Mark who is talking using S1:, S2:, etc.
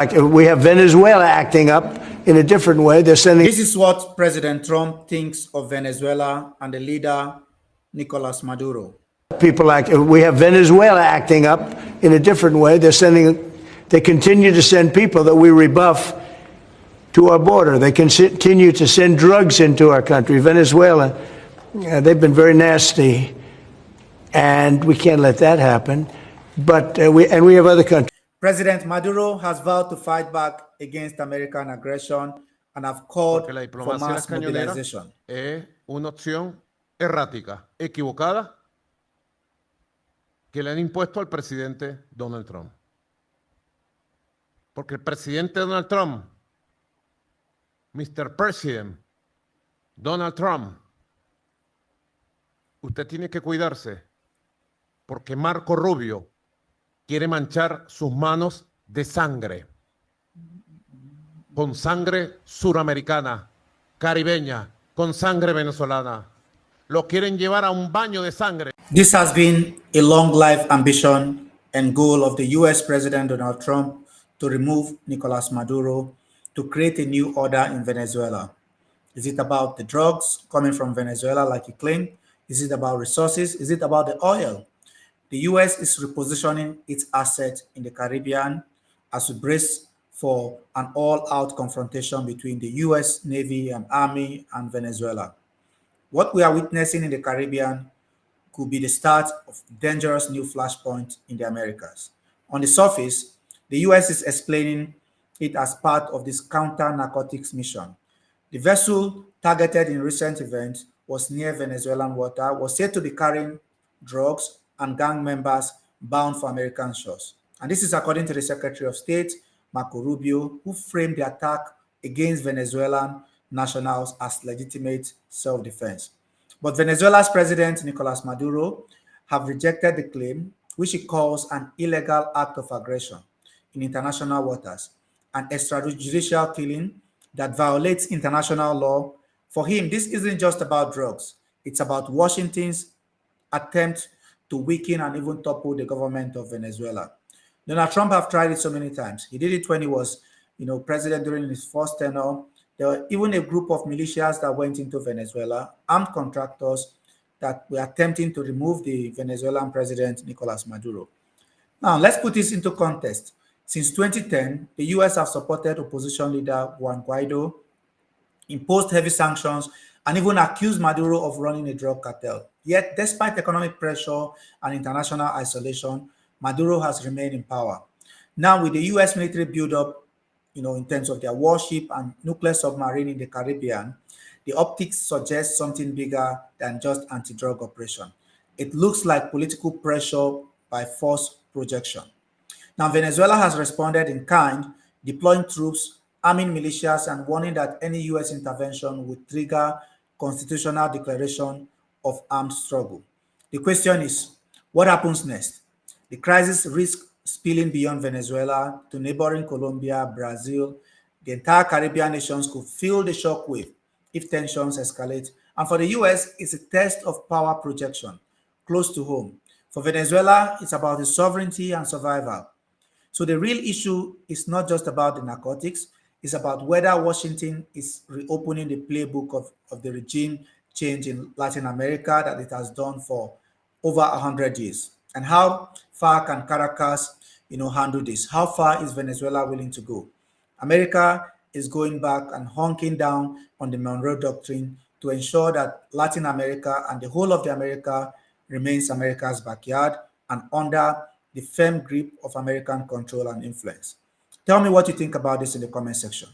S1: We have Venezuela acting up in a different way. They're sending.
S2: This is what President Trump thinks of Venezuela and the leader, Nicolás Maduro.
S1: We have Venezuela acting up in a different way. They continue to send people that we rebuff to our border. They continue to send drugs into our country. Venezuela, they've been very nasty, and we can't let that happen. But we have other countries.
S2: President Maduro has vowed to fight back against American aggression and have called for mass mobilization.
S3: Es una opción errática, equivocada, que le han impuesto al presidente Donald Trump. Porque el presidente Donald Trump, Mr. President Donald Trump, usted tiene que cuidarse, porque Marco Rubio quiere manchar sus manos de sangre, con sangre suramericana, caribeña, con sangre venezolana. Lo quieren llevar a un baño de sangre.
S2: This has been a long life ambition and goal of the US President Donald Trump to remove Nicolás Maduro, to create a new order in Venezuela. Is it about the drugs coming from Venezuela like he claimed? Is it about resources? Is it about the oil? The US is repositioning its assets in the Caribbean as we brace for an all-out confrontation between the US Navy and Army and Venezuela. What we are witnessing in the Caribbean could be the start of a dangerous new flashpoint in the Americas. On the surface, the US is explaining it as part of this counter-narcotics mission. The vessel targeted in recent events was near Venezuelan water, was said to be carrying drugs and gang members bound for American shores. And this is according to the Secretary of State, Marco Rubio, who framed the attack against Venezuelan nationals as legitimate self-defense. But Venezuela's President Nicolás Maduro have rejected the claim, which he calls an illegal act of aggression in international waters, an extrajudicial killing that violates international law. For him, this isn't just about drugs. It's about Washington's attempt to weaken and even topple the government of Venezuela. Donald Trump have tried it so many times. He did it when he was, president during his first tenure. There were even a group of militias that went into Venezuela, armed contractors that were attempting to remove the Venezuelan president, Nicolás Maduro. Now, let's put this into context. Since 2010, the US have supported opposition leader Juan Guaido, imposed heavy sanctions, and even accused Maduro of running a drug cartel. Yet, despite economic pressure and international isolation, Maduro has remained in power. Now, with the US military buildup, in terms of their warship and nuclear submarine in the Caribbean, the optics suggest something bigger than just anti-drug operation. It looks like political pressure by force projection. Now, Venezuela has responded in kind, deploying troops, arming militias, and warning that any US intervention would trigger constitutional declaration of armed struggle. The question is, what happens next? The crisis risks spilling beyond Venezuela to neighboring Colombia, Brazil. The entire Caribbean nations could feel the shockwave if tensions escalate. And for the US, it's a test of power projection, close to home. For Venezuela, it's about the sovereignty and survival. So the real issue is not just about the narcotics, it's about whether Washington is reopening the playbook of the regime change in Latin America that it has done for over 100 years. And how far can Caracas, handle this? How far is Venezuela willing to go? America is going back and honking down on the Monroe Doctrine to ensure that Latin America and the whole of the America remains America's backyard and under the firm grip of American control and influence. Tell me what you think about this in the comment section.